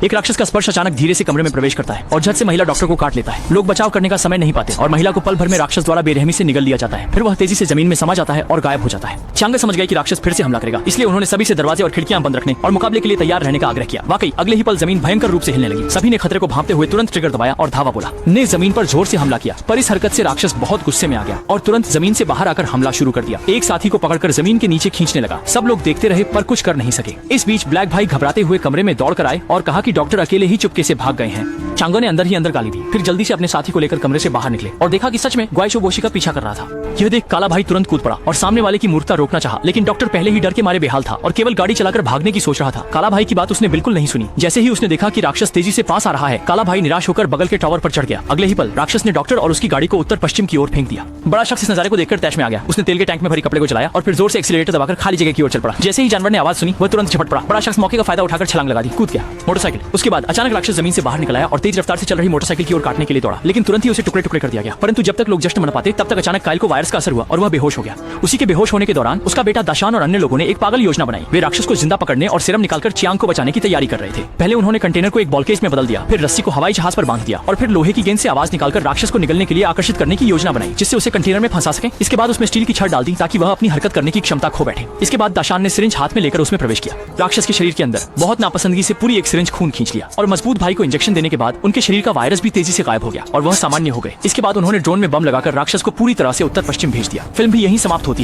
एक राक्षस का स्पर्श अचानक धीरे से कमरे में प्रवेश करता है और झट से महिला डॉक्टर को काट लेता है। लोग बचाव करने का समय नहीं पाते और महिला को पल भर में राक्षस द्वारा बेरहमी से निगल लिया जाता है। फिर वह तेजी से जमीन में समा जाता है और गायब हो जाता है। चांगा समझ गए कि राक्षस फिर से हमला करेगा, इसलिए उन्होंने सभी से दरवाजे और खिड़कियां बंद रखने और मुकाबले के लिए तैयार रहने का आग्रह किया। वाकई अगले ही पल जमीन भयंकर रूप से हिलने लगी। सभी ने खतरे को भांपते हुए तुरंत ट्रिगर दबाया और धावा बोला ने जमीन पर जोर से हमला किया। पर इस हरकत से राक्षस बहुत गुस्से में आ गया और तुरंत जमीन से बाहर आकर हमला शुरू कर दिया। एक साथी को पकड़कर जमीन के नीचे खींचने लगा। सब लोग देखते रहे पर कुछ कर नहीं सके। इस बीच ब्लैक भाई घबराते हुए कमरे में दौड़ कर आए और कहा कि डॉक्टर अकेले ही चुपके से भाग गए हैं। चांगा ने अंदर ही अंदर गाली दी, फिर जल्दी से अपने साथी को लेकर कमरे से बाहर निकले और देखा कि सच में ग्वाइशोबोशी का पीछा कर रहा था। यह देख काला भाई तुरंत कूद पड़ा और सामने वाले की मूर्खता रोकना चाहा, लेकिन डॉक्टर पहले ही डर के मारे बेहाल था और केवल गाड़ी चलाकर भागने की सोच रहा था। काला भाई की बात उसने बिल्कुल नहीं सुनी। जैसे ही उसने देखा कि राक्षस तेजी से पास आ रहा है, काला भाई निराश होकर बगल के टावर पर चढ़ गया। अगले ही पल राक्षस ने डॉक्टर और उसकी गाड़ी को उत्तर पश्चिम की ओर फेंक दिया। बड़ा शख्स इस नजारे को देखकर तैश में आ गया। उसने तेल के टैंक में भरी कपड़े को चलाया और फिर जोर से एक्सीलरेटर दबाकर खाली जगह की ओर चल पड़ा। जैसे ही जानवर ने आवाज सुनी, वह तुरंत झपट पड़ा। बड़ा शख्स मौके का फायदा उठाकर छलांग लगा दी, कूद गया मोटरसाइकिल। उसके बाद अचानक राक्षस जमीन से बाहर निकल आया और तेज रफ्तार से चल रही मोटरसाइकिल की ओर काटने के लिए दौड़ा, लेकिन तुरंत ही उसे टुकड़े टुकड़े कर दिया गया। परंतु जब तक लोग जश्न मना पाते, तब तक अचानक कायल को वायरस का असर हुआ और वह बेहोश हो गया। उसी के बेहोश होने के दौरान उसका बेटा दाशान और अन्य लोगों ने एक पागल योजना बनाई। वे राक्षस को जिंदा पकड़ने और सीरम निकालकर चियांग को बचाने की तैयारी कर रहे थे। पहले उन्होंने कंटेनर को एक बॉलकेज में बदल दिया, फिर रस्सी को हवाई जहाज पर बांध दिया और फिर लोहे की गेंद से आवाज निकालकर राक्षस को निगलने के लिए आकर्षित करने की योजना बनाई, जिससे उसे कंटेनर में फंसा सके। इसके बाद उसमें स्टील की छड़ डाल दी ताकि वह अपनी हरकत करने की क्षमता खो बैठे। इसके बाद दाशान ने सिरिंज हाथ में लेकर उसमें प्रवेश किया। राक्षस के शरीर के अंदर बहुत नापसंदगी से पूरी एक सिरिंज खून खींच लिया और मजबूत भाई को इंजेक्शन देने के बाद उनके शरीर का वायरस भी तेजी से गायब हो गया और वह सामान्य हो गए। इसके बाद उन्होंने ड्रोन में बम लगाकर राक्षस को पूरी तरह से उत्तर पश्चिम भेज दिया। फिल्म भी यहीं समाप्त होती है।